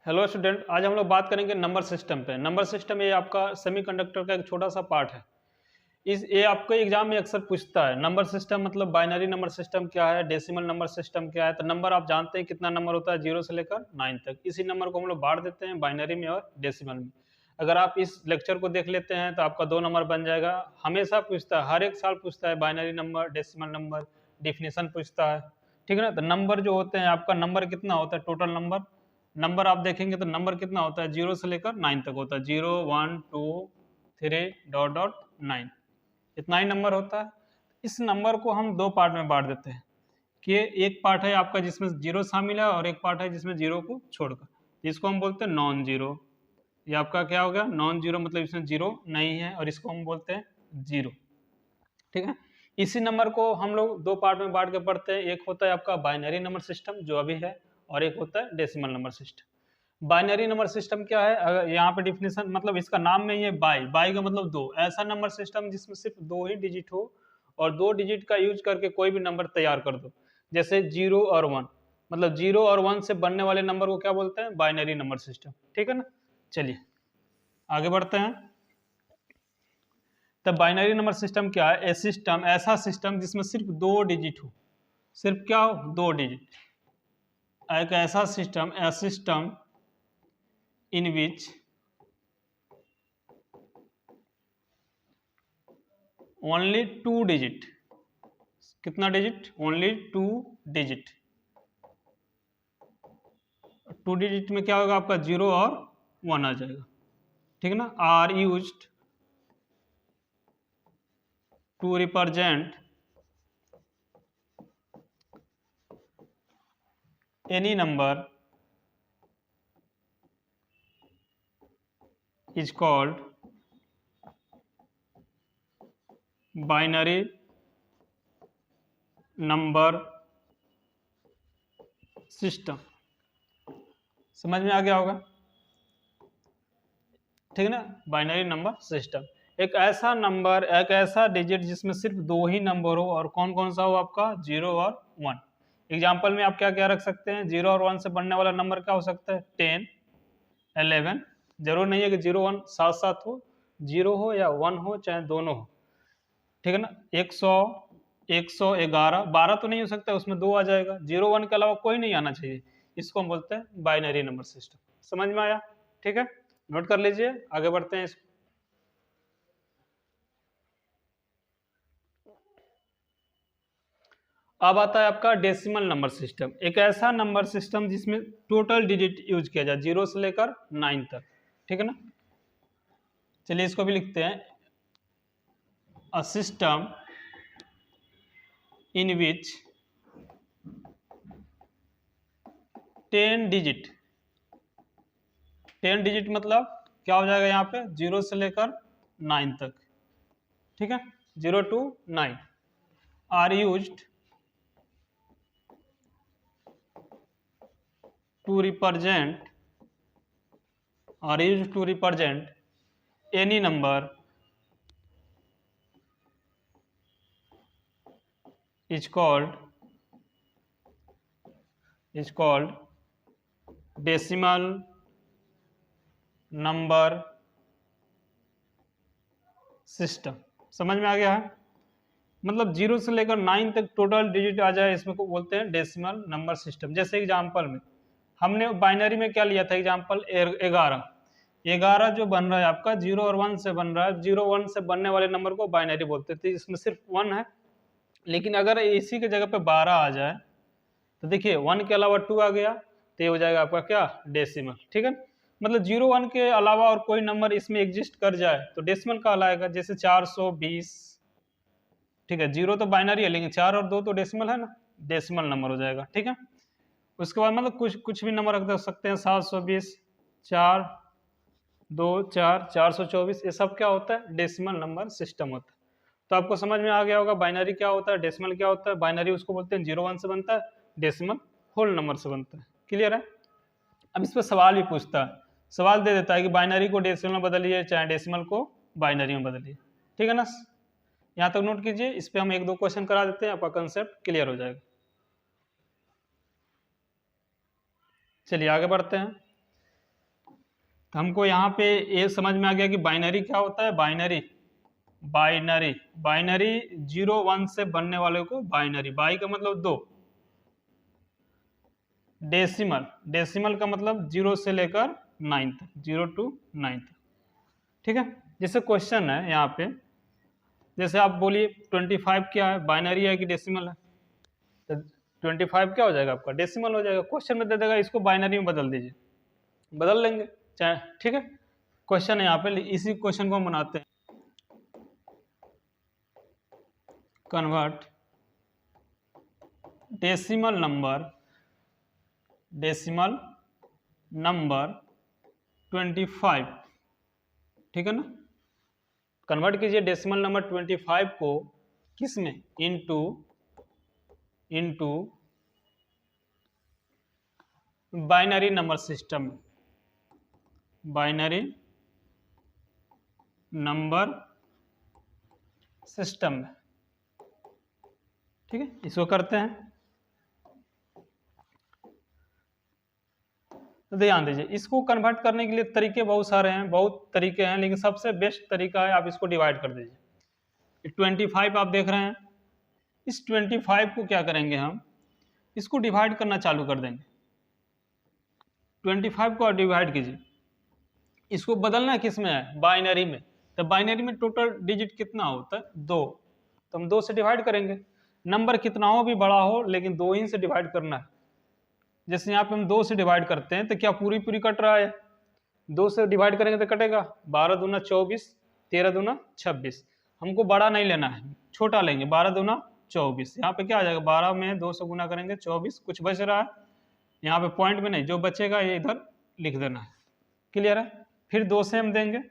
Hello student, आज हम लोग बात करेंगे नंबर सिस्टम पे। नंबर सिस्टम ये आपका सेमीकंडक्टर का एक छोटा सा पार्ट है। ये आपको एग्जाम में अक्सर पूछता है। नंबर सिस्टम मतलब बाइनरी नंबर सिस्टम क्या है, डेसिमल नंबर सिस्टम क्या है। तो नंबर आप जानते हैं कितना नंबर होता है, 0 से लेकर 9 तक। इसी नंबर को हम लोग बांट देते हैं बाइनरी में और डेसिमल में। अगर आप इस लेक्चर को देख लेते हैं तो आपका 2 नंबर बन जाएगा। हमेशा पूछता है, हर एक साल पूछता है binary number, decimal number, definition पूछता है। ठीक है ना। तो नंबर जो होते हैं, आपका नंबर कितना होता है, टोटल नंबर आप देखेंगे तो नंबर कितना होता है, 0 से लेकर 9 तक होता है। 0 1 2 3 डॉट डॉट 9, इतना ही नंबर होता है। इस नंबर को हम 2 पार्ट में बांट देते हैं कि एक पार्ट है आपका जिसमें 0 शामिल है और एक पार्ट है जिसमें 0 को छोड़कर, जिसको हम बोलते हैं नॉन जीरो। ये आपका क्या हो गया, नॉन जीरो, मतलब इसमें 0 नहीं है और इसको हम बोलते हैं 0। ठीक है। इसी नंबर को हम लोग 2 पार्ट में बांट के पढ़ते हैं। एक होता है आपका बाइनरी नंबर सिस्टम जो अभी है, और एक होता है decimal number system. Binary number system क्या है, अगर यहाँ पे डिफिनेशन मतलब इसका नाम में ही है बाई का मतलब 2। ऐसा नंबर सिस्टम जिसमें सिर्फ 2 ही डिजिट हो और 2 डिजिट का यूज करके कोई भी नंबर तैयार कर दो। जैसे 0 और 1, मतलब 0 और 1 से बनने वाले नंबर को क्या बोलते हैं, बाइनरी नंबर सिस्टम। ठीक है ना। चलिए आगे बढ़ते हैं। तब बाइनरी नंबर सिस्टम क्या है, ऐसा सिस्टम जिसमें सिर्फ 2 डिजिट हो। सिर्फ क्या हो, 2 डिजिट। एक ऐसा system in which only 2 digit, कितना डिजिट, ओनली 2 डिजिट। 2 डिजिट में क्या होगा आपका, 0 और 1 आ जाएगा। ठीक है ना। Are used to represent any number is called binary number system. समझ में आ गया होगा। ठीक है ना। बाइनरी नंबर सिस्टम एक ऐसा नंबर, एक ऐसा डिजिट जिसमें सिर्फ 2 ही नंबर हो, और कौन कौन सा हो आपका, 0 और 1। एग्जाम्पल में आप क्या क्या रख सकते हैं, 0 और 1 से बनने वाला नंबर क्या हो सकता है, 10 11। जरूर नहीं है कि 0 1 साथ साथ हो, 0 हो या 1 हो, चाहे दोनों हो। ठीक है ना। 100 111 12 तो नहीं हो सकता, उसमें 2 आ जाएगा। 0 1 के अलावा कोई नहीं आना चाहिए। इसको हम बोलते हैं बाइनरी नंबर सिस्टम। समझ में आया। ठीक है, नोट कर लीजिए, आगे बढ़ते हैं। अब आता है आपका डेसिमल नंबर सिस्टम। एक ऐसा नंबर सिस्टम जिसमें टोटल डिजिट यूज किया जाए 0 से लेकर 9 तक। ठीक है ना। चलिए इसको भी लिखते हैं, a system in which 10 digit, 10 digit मतलब क्या हो जाएगा यहाँ पे, 0 से लेकर 9 तक। ठीक है, 0 to 9 are used to represent any number is called decimal number system। समझ में आ गया है। मतलब 0 से लेकर 9 तक टोटल डिजिट आ जाए, इसमें को बोलते हैं डेसिमल नंबर सिस्टम। जैसे एग्जांपल में हमने बाइनरी में क्या लिया था, एग्जांपल 11 जो बन रहा है आपका 0 और 1 से बन रहा है। 0 1 से बनने वाले नंबर को बाइनरी बोलते थे, इसमें सिर्फ 1 है। लेकिन अगर इसी के जगह पे 12 आ जाए तो देखिए 1 के अलावा 2 आ गया, तो ये हो जाएगा आपका क्या, डेसिमल। ठीक है। मतलब 0 1 के अलावा और कोई नंबर इसमें एग्जिस्ट कर जाए तो डेसिमल कहलाएगा। जैसे 420। ठीक है, 0 तो बाइनरी है लेकिन 4 और 2 तो डेसिमल है ना, डेसिमल नंबर हो जाएगा। ठीक है। उसके बाद मतलब कुछ भी नंबर रख सकते हैं, 720 4 2 4 424, ये सब क्या होता है, डेसिमल नंबर सिस्टम होता है। तो आपको समझ में आ गया होगा बाइनरी क्या होता है, डेसिमल क्या होता है। बाइनरी उसको बोलते हैं 0 1 से बनता है, डेसिमल होल नंबर से बनता है। क्लियर है। अब इस पर सवाल भी पूछता है, सवाल दे देता है कि बाइनरी को डेसिमल में बदलिए, चाहे डेसिमल को बाइनरी में बदलिए। ठीक है ना। यहाँ तक नोट कीजिए, इस पर हम 1-2 क्वेश्चन करा देते हैं, आपका कंसेप्ट क्लियर हो जाएगा। चलिए आगे बढ़ते हैं। तो हमको यहाँ पे ये समझ में आ गया कि बाइनरी क्या होता है। बाइनरी 0 1 से बनने वाले को बाइनरी, बाई का मतलब 2, डेसिमल का मतलब 0 से लेकर 9 तक, 0 to 9 तक, ठीक है। जैसे क्वेश्चन है यहाँ पे, जैसे आप बोलिए 25 क्या है, बाइनरी है कि डेसिमल है, तो 25 क्या हो जाएगा आपका, डेसिमल हो जाएगा। क्वेश्चन में दे देगा इसको बाइनरी में बदल दीजिए, बदल लेंगे चाहे, ठीक है। क्वेश्चन है यहाँ पे, इसी क्वेश्चन को हम बनाते हैं, कन्वर्ट डेसिमल नंबर 25, ठीक है ना। कन्वर्ट कीजिए डेसिमल नंबर 25 को किस में, into binary number system, binary number system में, ठीक है। इसको करते हैं, तो ध्यान दीजिए, इसको कन्वर्ट करने के लिए तरीके बहुत सारे हैं, बहुत तरीके हैं, लेकिन सबसे बेस्ट तरीका है आप इसको डिवाइड कर दीजिए। 25 आप देख रहे हैं, इस 25 को क्या करेंगे हम, इसको डिवाइड करना चालू कर देंगे। 25 को डिवाइड कीजिए, इसको बदलना किस में है, बाइनरी में। तो बाइनरी में टोटल डिजिट कितना होता है, 2, तो हम 2 से डिवाइड करेंगे। नंबर कितना हो भी बड़ा हो, लेकिन 2 ही से डिवाइड करना है। जैसे यहाँ पे हम 2 से डिवाइड करते हैं तो क्या पूरी कट रहा है, 2 से डिवाइड करेंगे तो कटेगा, 12 दूना 24, 13 दूना 26। हमको बड़ा नहीं लेना है, छोटा लेंगे, 12 दूना 24। यहाँ पे क्या आ जाएगा, 12 में 2 से गुना करेंगे 24, कुछ बच रहा है यहाँ पे पॉइंट में नहीं, जो बचेगा ये इधर लिख देना है, क्लियर है। फिर 2 से हम देंगे,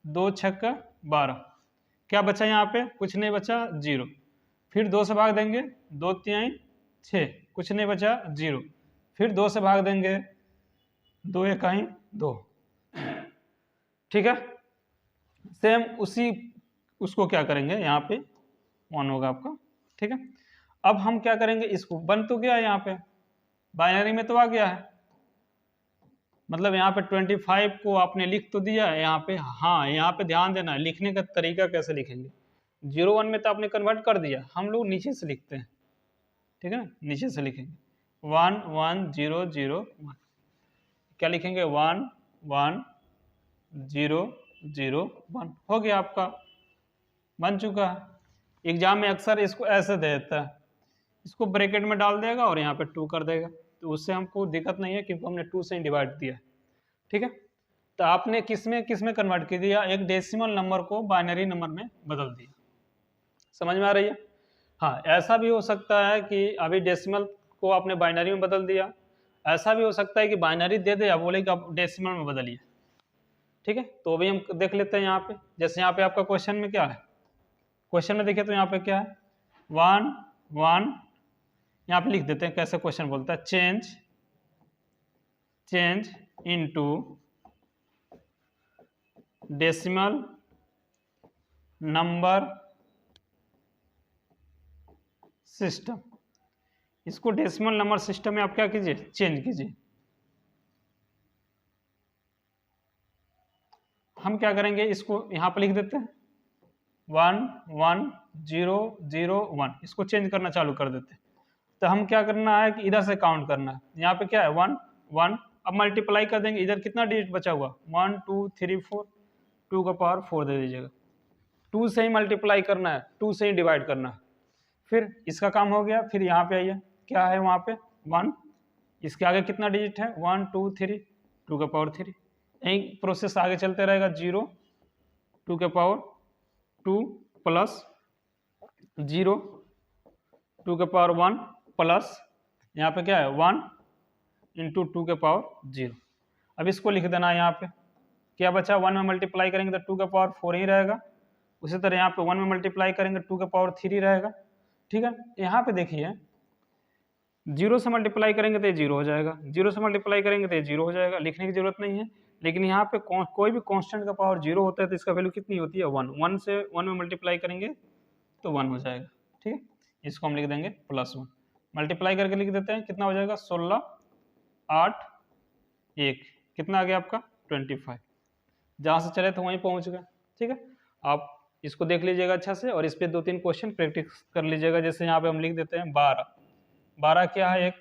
2 छक्का 12, क्या बचा यहाँ पे, कुछ नहीं बचा, 0। फिर 2 से भाग देंगे, 2 तिहाई 6, कुछ नहीं बचा, 0। फिर 2 से भाग देंगे, 2 इकाई 2, ठीक है। सेम उसी उसको क्या करेंगे, यहाँ पे 1 होगा आपका, ठीक है। अब हम क्या करेंगे, इसको बन तो गया है, यहाँ पे बाइनरी में तो आ गया है, मतलब यहाँ पे 25 को आपने लिख तो दिया है यहाँ पे। हाँ, यहाँ पे ध्यान देना है, लिखने का तरीका कैसे लिखेंगे। 0 1 में तो आपने कन्वर्ट कर दिया, हम लोग नीचे से लिखते हैं, ठीक है ना, नीचे से लिखेंगे 1 1 0 0 1, क्या लिखेंगे 1 1 0 0 1, हो गया आपका, बन चुका है। एग्जाम में अक्सर इसको ऐसे दे देता है, इसको ब्रैकेट में डाल देगा और यहाँ पे 2 कर देगा, तो उससे हमको दिक्कत नहीं है क्योंकि हमने 2 से ही डिवाइड दिया, ठीक है। तो आपने किस में कन्वर्ट कर दिया, एक डेसिमल नंबर को बाइनरी नंबर में बदल दिया, समझ में आ रही है। हाँ, ऐसा भी हो सकता है कि अभी डेसिमल को आपने बाइनरी में बदल दिया, ऐसा भी हो सकता है कि बाइनरी दे दे या बोले कि आप डेसिमल में बदलिए, ठीक है। तो अभी हम देख लेते हैं यहाँ पे, जैसे यहाँ पे आपका क्वेश्चन में क्या है, क्वेश्चन में देखिए तो यहाँ पे क्या है, 1 1, यहाँ पे लिख देते हैं कैसे क्वेश्चन बोलता है, change into decimal number system. इसको डेसिमल नंबर सिस्टम में आप क्या कीजिए, चेंज कीजिए। हम क्या करेंगे, इसको यहाँ पे लिख देते हैं 1 1 0 0 1, इसको चेंज करना चालू कर देते हैं। तो हम क्या करना है कि इधर से काउंट करना है, यहाँ पे क्या है 1 1, अब मल्टीप्लाई कर देंगे, इधर कितना डिजिट बचा हुआ, 1 2 3 4, 2 का पावर 4 दे दीजिएगा। 2 से ही मल्टीप्लाई करना है, 2 से ही डिवाइड करना है, फिर इसका काम हो गया। फिर यहाँ पे आइए, क्या है वहाँ पे 1, इसके आगे कितना डिजिट है 1 2 3, 2 का पावर 3, यही प्रोसेस आगे चलते रहेगा, 0 2 के पावर 2 प्लस 0 2 के पावर 1 प्लस यहाँ पे क्या है 1 इंटू 2 के पावर 0। अब इसको लिख देना है, यहाँ पे क्या बचा, 1 में मल्टीप्लाई करेंगे तो 2 का पावर 4 ही रहेगा, उसी तरह यहाँ पे 1 में मल्टीप्लाई करेंगे 2 का पावर 3 रहेगा, ठीक है। यहाँ पे देखिए 0 से मल्टीप्लाई करेंगे तो ये 0 हो जाएगा, 0 से मल्टीप्लाई करेंगे तो ये 0 हो जाएगा, लिखने की जरूरत नहीं है। लेकिन यहाँ पे कोई भी कांस्टेंट का पावर 0 होता है तो इसका वैल्यू कितनी होती है 1, 1 से 1 में मल्टीप्लाई करेंगे तो 1 हो जाएगा, ठीक है। इसको हम लिख देंगे +1, मल्टीप्लाई करके लिख देते हैं, कितना हो जाएगा 16 8 1, कितना आ गया आपका 25, जहाँ से चले थे वहीं पहुँच गए। ठीक है, आप इसको देख लीजिएगा अच्छा से और इस पे 2-3 क्वेश्चन प्रैक्टिस कर लीजिएगा। जैसे यहाँ पे हम लिख देते हैं 12, 12 क्या है, एक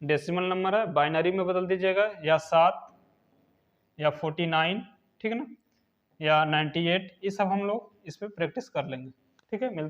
डेसिमल नंबर है, बाइनरी में बदल दीजिएगा, या 7 या 49, ठीक है ना, या 98, ये सब हम लोग इस पे प्रैक्टिस कर लेंगे। ठीक है, मिलते